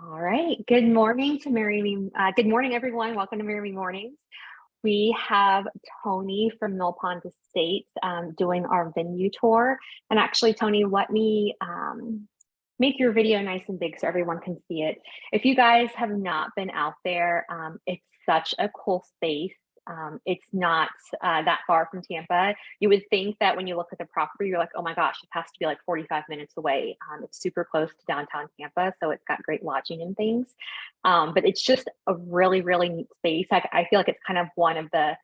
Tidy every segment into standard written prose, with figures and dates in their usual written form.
All right. Good morning to Mary Me. Good morning, everyone. Welcome to Mary Me Mornings. We have Tony from Mill Pond Estates doing our venue tour. And actually, Tony, let me make your video nice and big so everyone can see it. If you guys have not been out there, it's such a cool space. It's not that far from Tampa. You would think that when you look at the property, you're like, oh my gosh, it has to be like 45 minutes away. It's super close to downtown Tampa, so it's got great lodging and things. But it's just a really, really neat space. I feel like it's kind of one of the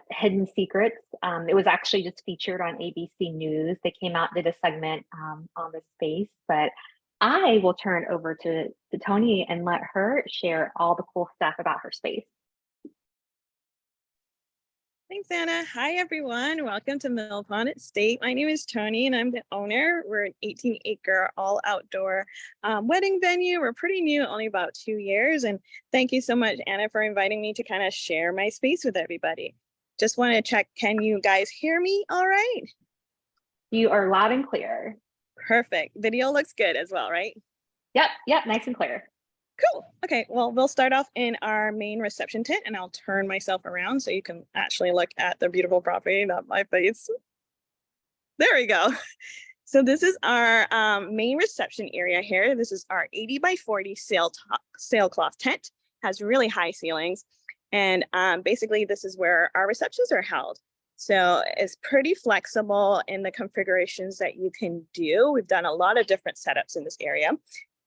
hidden secrets. It was actually just featured on ABC News. They came out and did a segment on the space, but I will turn over to Tony and let her share all the cool stuff about her space. Thanks, Anna. Hi, everyone. Welcome to Mill Pond Estate. My name is Tony, and I'm the owner. We're an 18-acre all-outdoor wedding venue. We're pretty new, only about 2 years. And thank you so much, Anna, for inviting me to kind of share my space with everybody. Just want to check, can you guys hear me all right? You are loud and clear. Perfect. Video looks good as well, right? Yep, nice and clear. Cool. Okay, well, we'll start off in our main reception tent, and I'll turn myself around so you can actually look at the beautiful property, not my face. There we go. So this is our main reception area here. This is our 80 by 40 sailcloth tent. Has really high ceilings. And basically this is where our receptions are held. So it's pretty flexible in the configurations that you can do. We've done a lot of different setups in this area.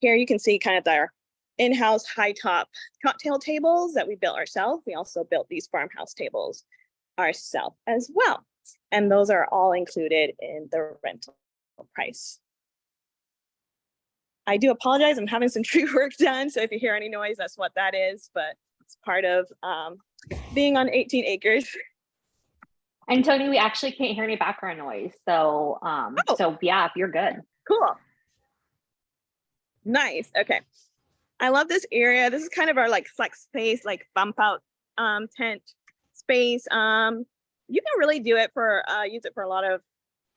Here you can see kind of our in-house high top cocktail tables that we built ourselves. We also built these farmhouse tables ourselves as well. And those are all included in the rental price. I do apologize, I'm having some tree work done. So if you hear any noise, that's what that is, but it's part of being on 18 acres. And Tony, we actually can't hear any background noise. So, so yeah, you're good. Cool. Nice, okay. I love this area. This is kind of our like flex space, like bump out tent space. You can really do it for use it for a lot of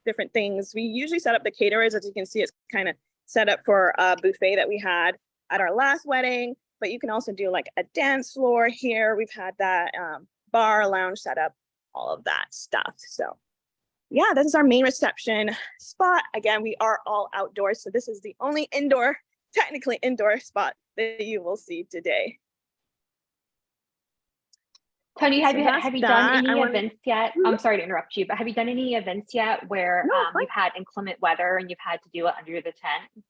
different things. We usually set up the caterers. As you can see, it's kind of set up for a buffet that we had at our last wedding, but you can also do like a dance floor here. We've had that bar, lounge set up, all of that stuff. So yeah, this is our main reception spot. Again, we are all outdoors, so this is the only indoor, technically indoor spot that you will see today. Tony, have you done any events yet? I'm sorry to interrupt you, but have you done any events yet where you've had inclement weather and you've had to do it under the tent?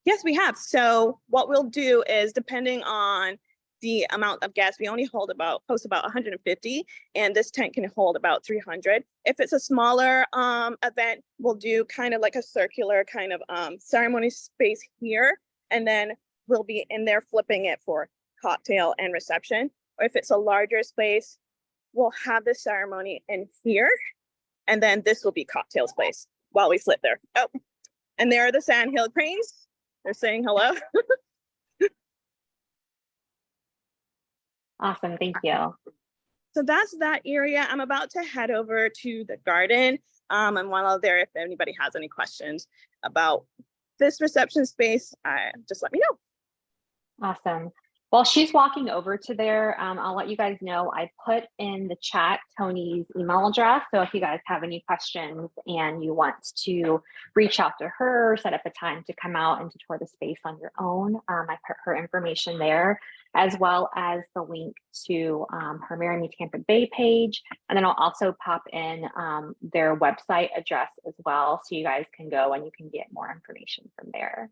Yes, we have. So what we'll do is, depending on the amount of guests, we only host about 150, and this tent can hold about 300. If it's a smaller event, we'll do kind of like a circular kind of ceremony space here, and then we'll be in there flipping it for cocktail and reception. Or if it's a larger space, we'll have the ceremony in here, and then this will be cocktail space while we flip there. Oh, and there are the sandhill cranes. They're saying hello. Awesome, thank you. So that's that area. I'm about to head over to the garden. And while I'm there, if anybody has any questions about this reception space, just let me know. Awesome. While she's walking over to there, I'll let you guys know I put in the chat Tony's email address. So if you guys have any questions and you want to reach out to her, set up a time to come out and to tour the space on your own, I put her information there, as well as the link to her Marry Me Tampa Bay page. And then I'll also pop in their website address as well, so you guys can go and you can get more information from there.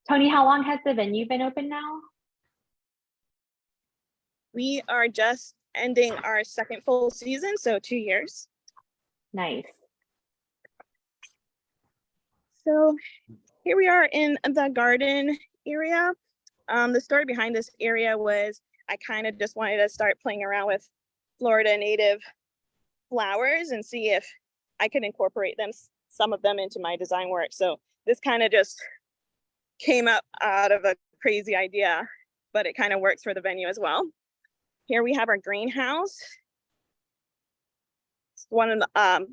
Tony, how long has the venue been open now? We are just ending our second full season, so 2 years. Nice. So here we are in the garden area. The story behind this area was I kind of just wanted to start playing around with Florida native flowers and see if I could incorporate some of them into my design work. So this kind of just came up out of a crazy idea, but it kind of works for the venue as well. Here we have our greenhouse. It's one of the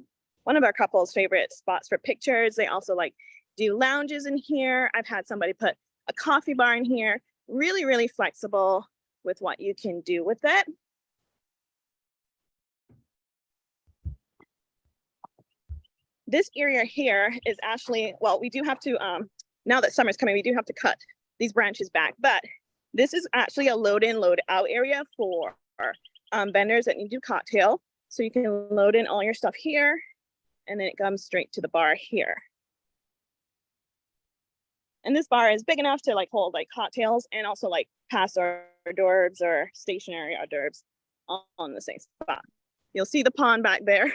one of our couple's favorite spots for pictures. They also like do lounges in here. I've had somebody put a coffee bar in here. Really, really flexible with what you can do with it. This area here is actually, well, we do have to, now that summer's coming, we do have to cut these branches back, but this is actually a load in, load out area for vendors that need to do cocktail. So you can load in all your stuff here, and then it comes straight to the bar here. And this bar is big enough to like hold like cocktails and also like past hors d'oeuvres or stationary hors d'oeuvres on the same spot. You'll see the pond back there.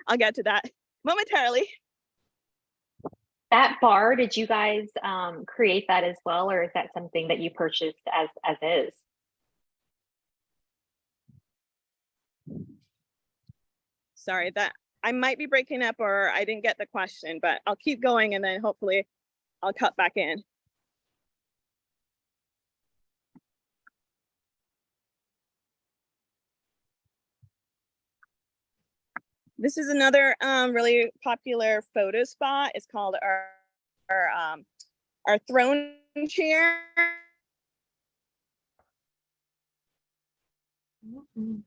I'll get to that momentarily. That bar, did you guys create that as well, or is that something that you purchased as is? Sorry, that I might be breaking up or I didn't get the question, but I'll keep going and then hopefully I'll cut back in. This is another really popular photo spot. It's called our throne chair. Mm-hmm.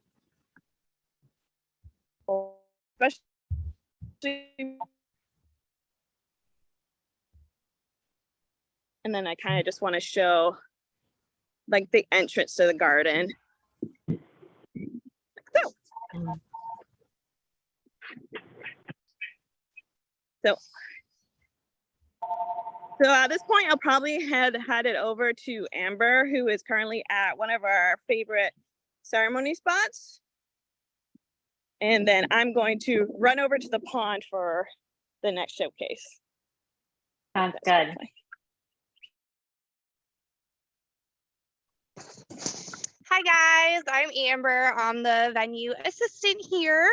Especially, and then I kind of just want to show like the entrance to the garden. So at this point, I'll probably head it over to Amber, who is currently at one of our favorite ceremony spots. And then I'm going to run over to the pond for the next showcase. Sounds good. Hi guys, I'm Amber. I'm the venue assistant here.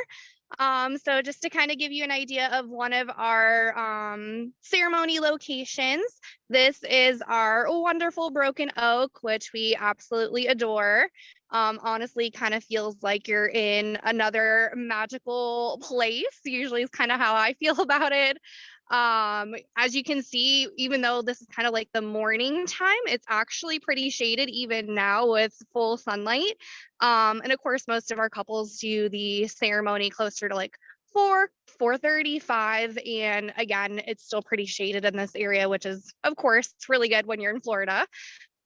So just to kind of give you an idea of one of our ceremony locations, this is our wonderful Broken Oak, which we absolutely adore. Honestly, kind of feels like you're in another magical place. Usually is kind of how I feel about it. As you can see, even though this is kind of like the morning time, it's actually pretty shaded even now with full sunlight. And of course, most of our couples do the ceremony closer to like 4:35, and again, it's still pretty shaded in this area, which is of course really good when you're in Florida.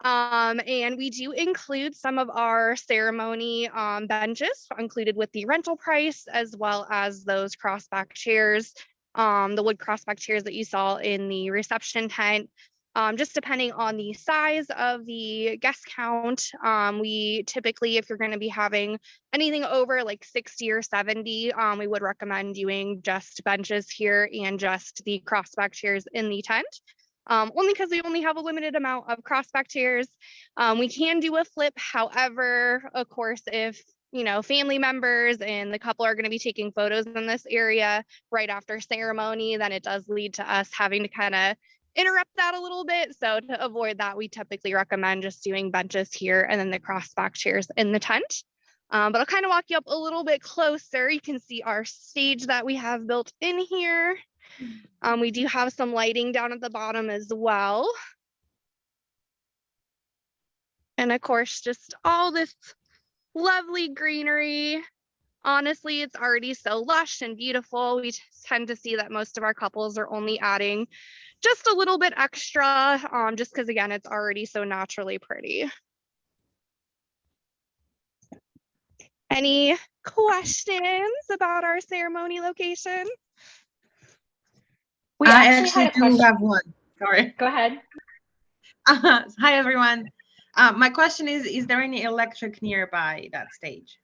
And we do include some of our ceremony benches included with the rental price, as well as those crossback chairs, the wood crossback chairs that you saw in the reception tent. Just depending on the size of the guest count, we typically, if you're going to be having anything over like 60 or 70, we would recommend doing just benches here and just the crossback chairs in the tent. Only because we only have a limited amount of crossback chairs. We can do a flip. However, of course, if family members and the couple are going to be taking photos in this area right after ceremony, then it does lead to us having to kind of interrupt that a little bit. So to avoid that, we typically recommend just doing benches here and then the crossback chairs in the tent. But I'll kind of walk you up a little bit closer. You can see our stage that we have built in here. We do have some lighting down at the bottom as well. And of course, just all this lovely greenery. Honestly, it's already so lush and beautiful. We tend to see that most of our couples are only adding just a little bit extra, just because again, it's already so naturally pretty. Any questions about our ceremony location? We I actually had a do question. have one. Sorry. Go ahead. Hi, everyone. My question is there any electric nearby that stage?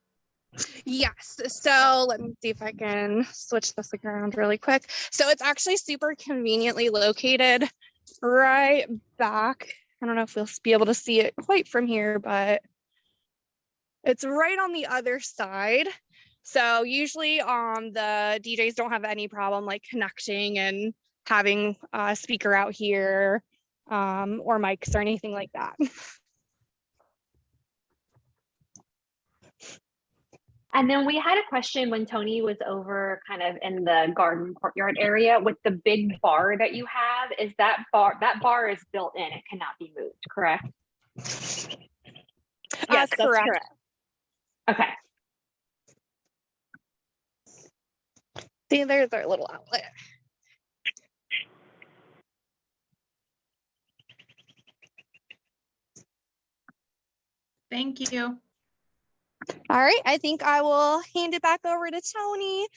Yes. So let me see if I can switch this around really quick. So it's actually super conveniently located right back. I don't know if we'll be able to see it quite from here, but it's right on the other side. So usually the DJs don't have any problem like connecting and having a speaker out here or mics or anything like that. And then we had a question when Tony was over kind of in the garden courtyard area with the big bar that you have. Is that bar is built in, it cannot be moved, correct? Yes, that's correct. correct. Okay. See, there's our little outlet. Thank you. All right, I think I will hand it back over to Tony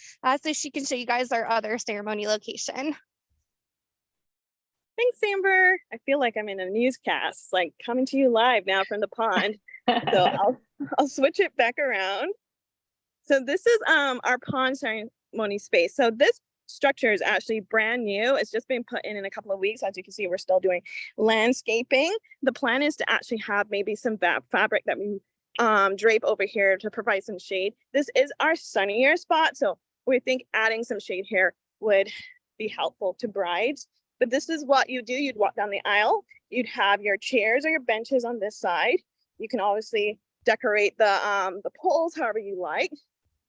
so she can show you guys our other ceremony location. Thanks, Amber. I feel like I'm in a newscast, like coming to you live now from the pond. So I'll switch it back around. So this is our pond ceremony space. So this structure is actually brand new. It's just been put in a couple of weeks. As you can see, we're still doing landscaping. The plan is to actually have maybe some fabric that we drape over here to provide some shade. This is our sunnier spot, so we think adding some shade here would be helpful to brides. But this is what you do. You'd walk down the aisle. You'd have your chairs or your benches on this side. You can obviously decorate the poles however you like,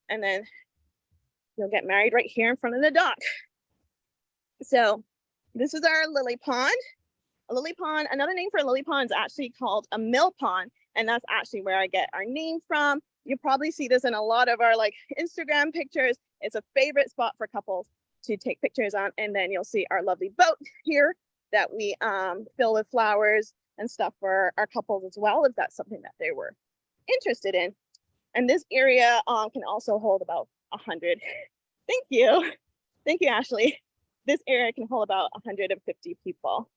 and then you'll get married right here in front of the dock. So this is our lily pond. A lily pond, another name for a lily pond is actually called a mill pond, and that's actually where I get our name from. You'll probably see this in a lot of our like Instagram pictures. It's a favorite spot for couples to take pictures on, and then you'll see our lovely boat here that we fill with flowers and stuff for our couples as well, if that's something that they were interested in. And this area can also hold about 100. Thank you. Thank you, Ashley. This area can hold about 150 people.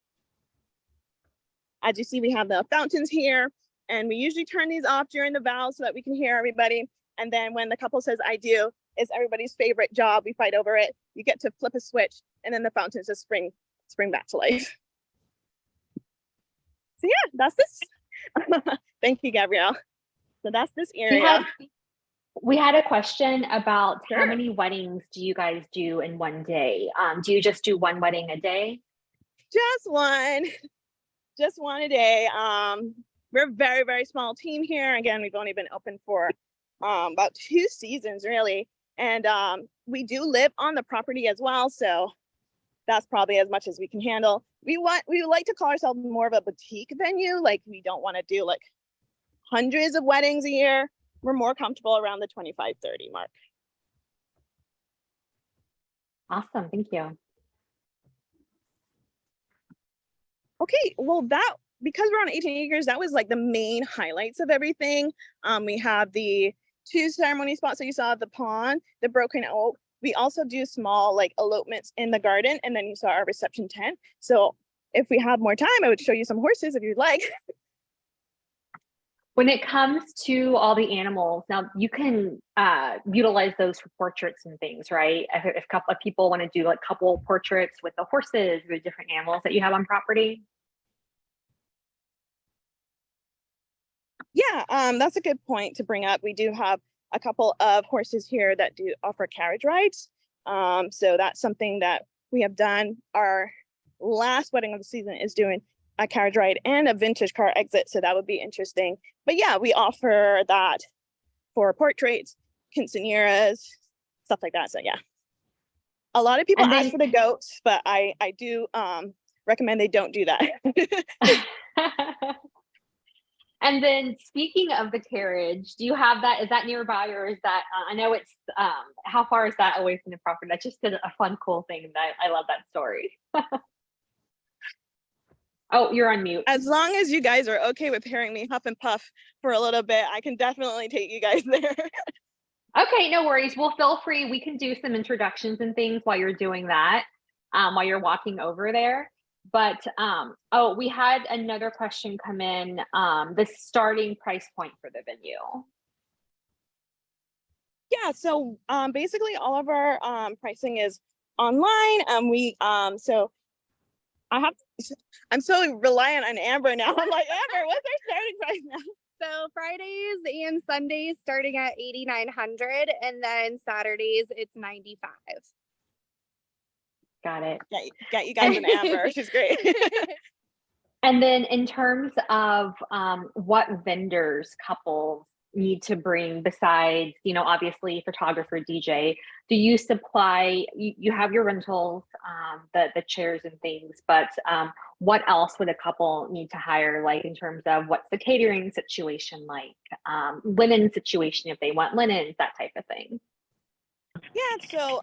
As you see, we have the fountains here, and we usually turn these off during the vows so that we can hear everybody. And then when the couple says I do, it's everybody's favorite job. We fight over it. You get to flip a switch, and then the fountains just spring back to life. So yeah, that's this. Thank you, Gabrielle. So that's this area. We had a question about Sure. how many weddings do you guys do in one day? Do you just do one wedding a day? Just one a day. We're a very, very small team here. Again, we've only been open for about 2 seasons really. And we do live on the property as well. So that's probably as much as we can handle. We like to call ourselves more of a boutique venue. Like we don't want to do like hundreds of weddings a year. We're more comfortable around the 25, 30 mark. Awesome, thank you. Okay, well because we're on 18 acres, that was like the main highlights of everything. We have the 2 ceremony spots that you saw at the pond, the broken oak. We also do small like elopements in the garden, and then you saw our reception tent. So if we have more time, I would show you some horses if you'd like. When it comes to all the animals, now you can utilize those for portraits and things, right? If a couple of people want to do like couple portraits with the horses or the different animals that you have on property. Yeah, that's a good point to bring up. We do have a couple of horses here that do offer carriage rides. So that's something that we have done. Our last wedding of the season is doing a carriage ride and a vintage car exit. So that would be interesting. But yeah, we offer that for portraits, quinceañeras, stuff like that. So yeah, a lot of people ask for the goats, but I do recommend they don't do that. And then speaking of the carriage, do you have that? Is that nearby, or is that, I know it's, how far is that away from the property? That's just a fun, cool thing that I love that story. Oh, you're on mute. As long as you guys are okay with hearing me huff and puff for a little bit, I can definitely take you guys there. Okay, no worries. Well, feel free. We can do some introductions and things while you're doing that, while you're walking over there. But oh, we had another question come in. The starting price point for the venue. Yeah, so basically all of our pricing is online. So I'm so reliant on Amber now. I'm like, Amber, what's our starting price now? So Fridays and Sundays starting at 8,900, and then Saturdays it's 95. Got it. Got you guys an Amber. She's great. And then in terms of what vendors couples need to bring besides, you know, obviously photographer, DJ? Do you supply, you have your rentals, the chairs and things, but what else would a couple need to hire, like in terms of what's the catering situation like, linen situation if they want linens, that type of thing? Yeah, so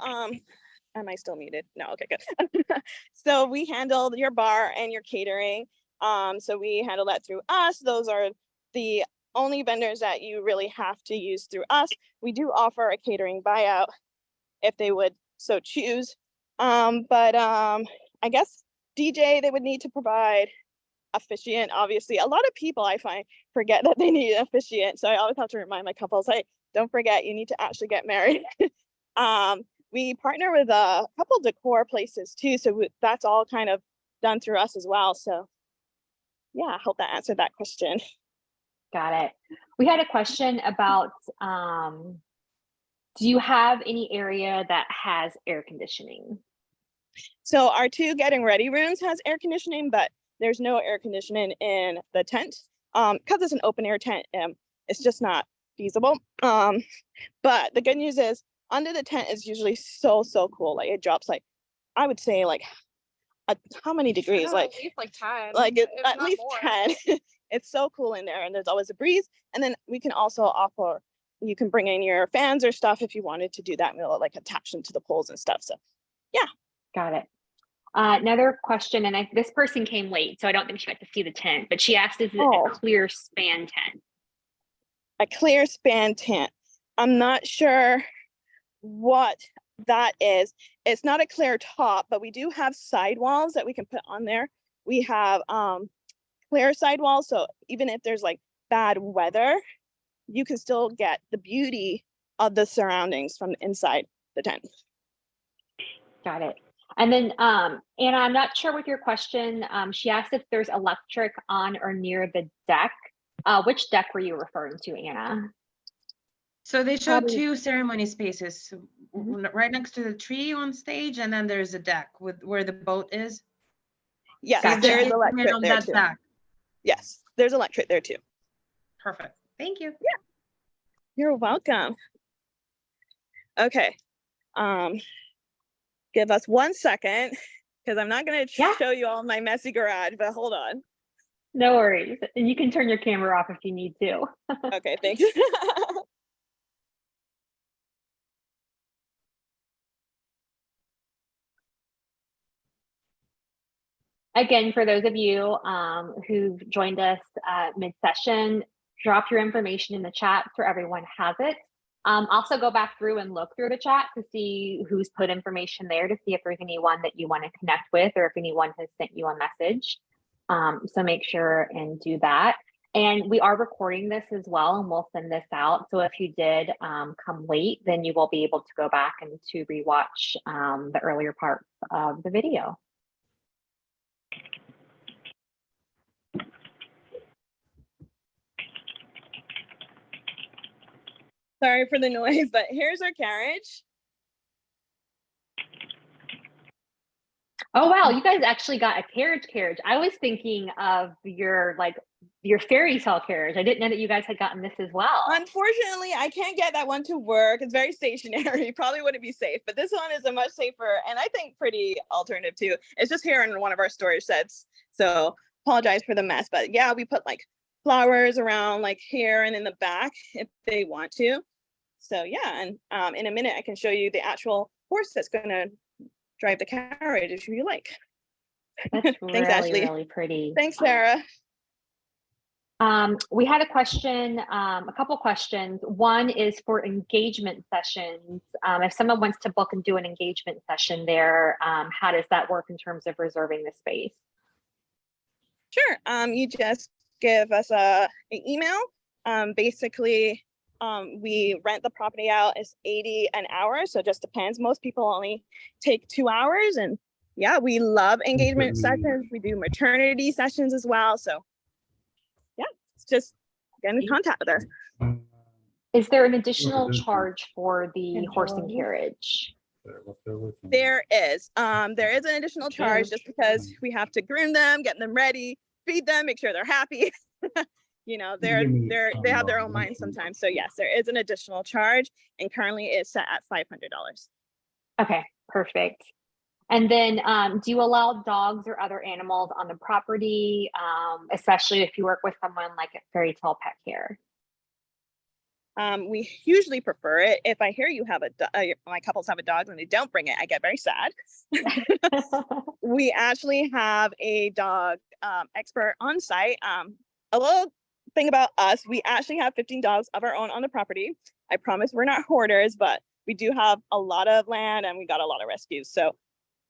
am I still muted? No, okay, good. So we handle your bar and your catering. So we handle that through us. Those are the only vendors that you really have to use through us. We do offer a catering buyout if they would so choose. I guess DJ, they would need to provide officiant. Obviously, a lot of people I find forget that they need an officiant. So I always have to remind my couples, hey, don't forget, you need to actually get married. We partner with a couple decor places too. So that's all kind of done through us as well. So yeah, I hope that answered that question. Got it. We had a question about, do you have any area that has air conditioning? So our 2 getting ready rooms has air conditioning, but there's no air conditioning in the tent. Because it's an open air tent, it's just not feasible. But the good news is under the tent is usually so cool. Like it drops like, I would say like how many degrees? Like at least like 10. like if at not least more. 10. It's so cool in there, and there's always a breeze. And then we can also offer, you can bring in your fans or stuff if you wanted to do that, and we'll like attach them to the poles and stuff. So yeah. Got it. Another question, and this person came late, so I don't think she got to see the tent, but she asked, is it a clear span tent? A clear span tent. I'm not sure what that is. It's not a clear top, but we do have sidewalls that we can put on there. We have clear sidewalls, so even if there's like bad weather, you can still get the beauty of the surroundings from inside the tent. Got it. And then Anna, I'm not sure with your question. She asked if there's electric on or near the deck. Which deck were you referring to, Anna? So they showed Probably- 2 ceremony spaces, right next to the tree on stage, and then there's a deck with where the boat is. Yes, Gotcha. there is It's electric on there that too. deck. Yes, there's electric there too. Perfect. Thank you. You're welcome. Okay. Give us 1 second because I'm not going to Yeah. show you all my messy garage, but hold on. No worries. And you can turn your camera off if you need to. Okay, thanks. Again, for those of you who've joined us mid-session, drop your information in the chat so everyone has it. Also go back through and look through the chat to see who's put information there, to see if there's anyone that you want to connect with or if anyone has sent you a message. So make sure and do that. And we are recording this as well, and we'll send this out. So if you did come late, then you will be able to go back and to rewatch the earlier parts of the video. Sorry for the noise, but here's our carriage. Oh, wow. You guys actually got a carriage. I was thinking of your fairy tale carriage. I didn't know that you guys had gotten this as well. Unfortunately, I can't get that one to work. It's very stationary. Probably wouldn't be safe, but this one is a much safer and I think pretty alternative too. It's just here in one of our storage sets. So apologize for the mess, but yeah, we put like flowers around like here and in the back if they want to. So yeah, and in a minute I can show you the actual horse that's going to drive the carriage if you like. That's Thanks, Ashley. really pretty. Thanks, Sarah. We had a question, a couple questions. One is for engagement sessions. If someone wants to book and do an engagement session there, how does that work in terms of reserving the space? Sure. You just give us an email. Basically, we rent the property out as $80 an hour. So it just depends. Most people only take 2 hours. And yeah, we love engagement sessions. We do maternity sessions as well. So yeah, it's just get in contact with us. Is there an additional charge for the horse and carriage? There is an additional charge just because we have to groom them, get them ready, feed them, make sure they're happy. You know, Give me they have their some, own minds sometimes. So yes, there is an additional charge, and currently it's set at $500. Okay, perfect. And then do you allow dogs or other animals on the property, especially if you work with someone like at Fairy Tale Pet Care? We usually prefer it. If I hear you have my couples have a dog and they don't bring it, I get very sad. We actually have a dog expert on site. A little thing about us, we actually have 15 dogs of our own on the property. I promise we're not hoarders, but we do have a lot of land and we got a lot of rescues. So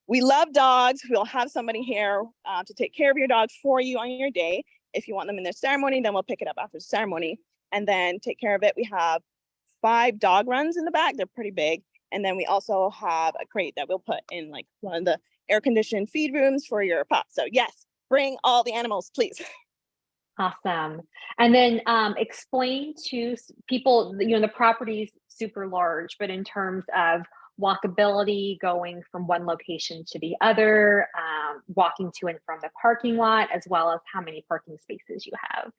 we love dogs. We'll have somebody here to take care of your dogs for you on your day. If you want them in their ceremony, then we'll pick it up after the ceremony and then take care of it. We have 5 dog runs in the back. They're pretty big. And then we also have a crate that we'll put in like one of the air-conditioned feed rooms for your pup. So yes, bring all the animals, please. Awesome. And then explain to people, the property's super large, but in terms of walkability, going from one location to the other, walking to and from the parking lot, as well as how many parking spaces you have.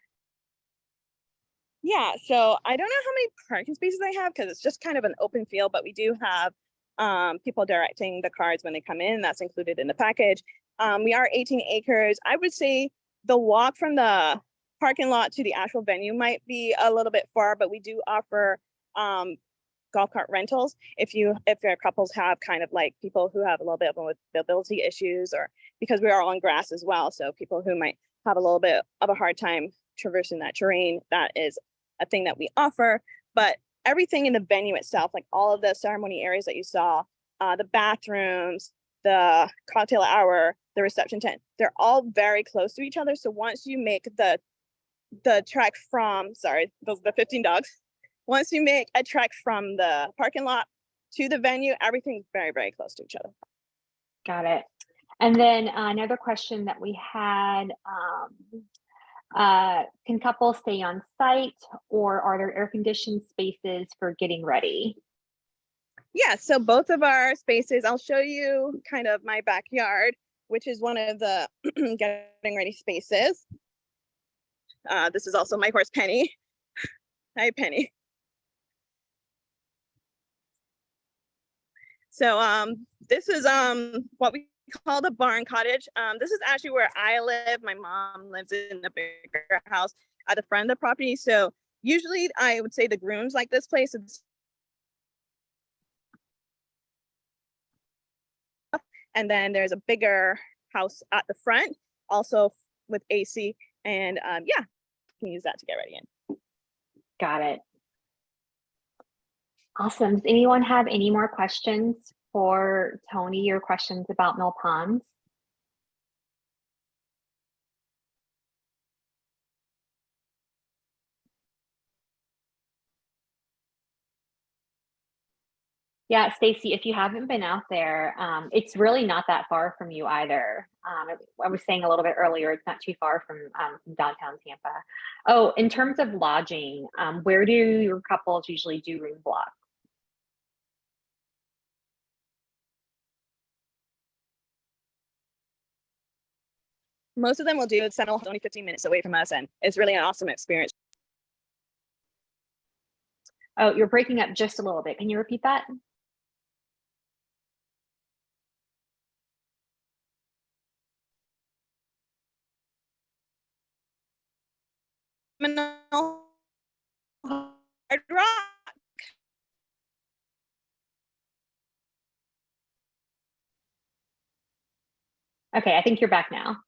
Yeah, so I don't know how many parking spaces I have because it's just kind of an open field, but we do have people directing the cars when they come in. That's included in the package. We are 18 acres. I would say the walk from the parking lot to the actual venue might be a little bit far, but we do offer golf cart rentals if your couples have kind of like people who have a little bit of mobility issues, or because we are on grass as well, so people who might have a little bit of a hard time traversing that terrain, that is a thing that we offer. But everything in the venue itself, like all of the ceremony areas that you saw, the bathrooms, the cocktail hour, the reception tent, they're all very close to each other. So once you make the trek from, sorry, those are the 15 dogs. Once you make a trek from the parking lot to the venue, everything's very, very close to each other. Got it. And then another question that we had, can couples stay on site, or are there air-conditioned spaces for getting ready? Yeah, so both of our spaces, I'll show you kind of my backyard, which is one of the getting ready spaces. This is also my horse, Penny. Hi, Penny. So this is what we call the barn cottage. This is actually where I live. My mom lives in a bigger house at the front of the property. So usually I would say the grooms like this place. And then there's a bigger house at the front, also with AC. And yeah, you can use that to get ready in. Got it. Awesome. Does anyone have any more questions for Tony or questions about Mill Ponds? Yeah, Stacy, if you haven't been out there, it's really not that far from you either. I was saying a little bit earlier, it's not too far from downtown Tampa. Oh, in terms of lodging, where do your couples usually do room blocks? Most of them will do it. Seminole is only 15 minutes away from us, and it's really an awesome experience. Oh, you're breaking up just a little bit. Can you repeat that? Seminole Hard Rock. Okay, I think you're back now.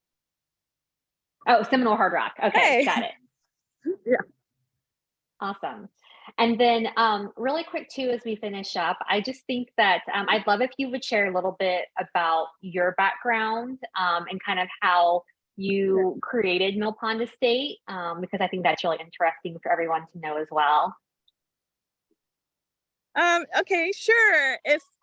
Oh, Seminole Hard Rock. Okay, Hey. got it. Yeah. Awesome. And then really quick too, as we finish up, I just think that I'd love if you would share a little bit about your background and kind of how you created Mill Pond Estate, because I think that's really interesting for everyone to know as well. Okay, sure.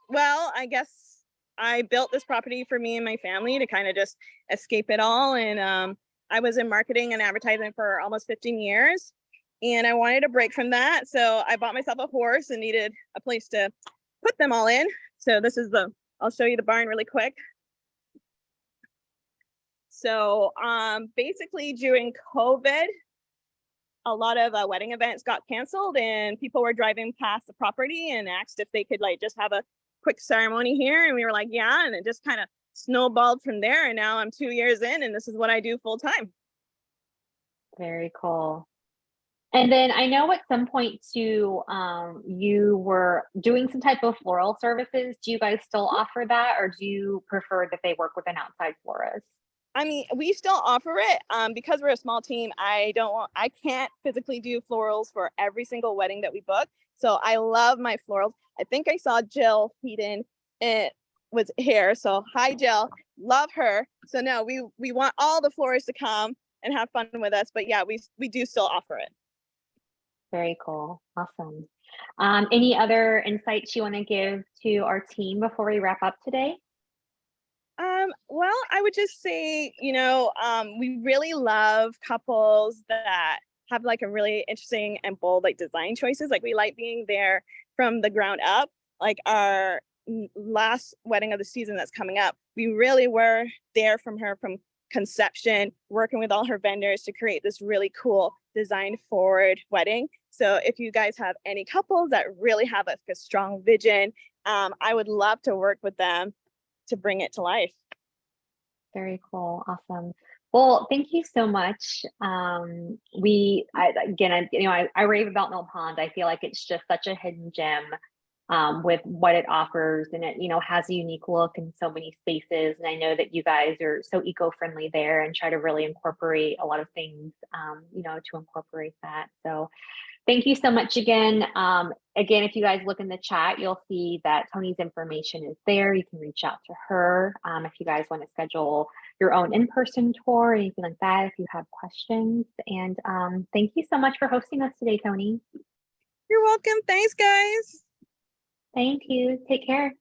Well, I guess I built this property for me and my family to kind of just escape it all. And I was in marketing and advertising for almost 15 years. And I wanted a break from that. So I bought myself a horse and needed a place to put them all in. So this is I'll show you the barn really quick. So basically during COVID, a lot of wedding events got canceled, and people were driving past the property and asked if they could like just have a quick ceremony here, and we were like, yeah, and it just kind of snowballed from there. And now I'm 2 years in, and this is what I do full time. Very cool. And then I know at some point too, you were doing some type of floral services. Do you guys still offer that, or do you prefer that they work with an outside florist? I mean, we still offer it because we're a small team. I can't physically do florals for every single wedding that we book. So I love my florals. I think I saw Jill Heaton. It was here. So hi, Jill. Love her. So no, we want all the florists to come and have fun with us. But yeah, we do still offer it. Very cool. Awesome. Any other insights you want to give to our team before we wrap up today? Well, I would just say, we really love couples that have like a really interesting and bold like design choices. Like we like being there from the ground up. Like our last wedding of the season that's coming up, we really were there from conception, working with all her vendors to create this really cool design forward wedding. So if you guys have any couples that really have a strong vision, I would love to work with them to bring it to life. Very cool. Awesome. Well, thank you so much. I rave about Mill Pond. I feel like it's just such a hidden gem with what it offers, and it, has a unique look in so many spaces. And I know that you guys are so eco-friendly there and try to really incorporate a lot of things, to incorporate that. So thank you so much again. Again, if you guys look in the chat, you'll see that Toni's information is there. You can reach out to her if you guys want to schedule your own in-person tour or anything like that, if you have questions. And thank you so much for hosting us today, Toni. You're welcome. Thanks, guys. Thank you. Take care.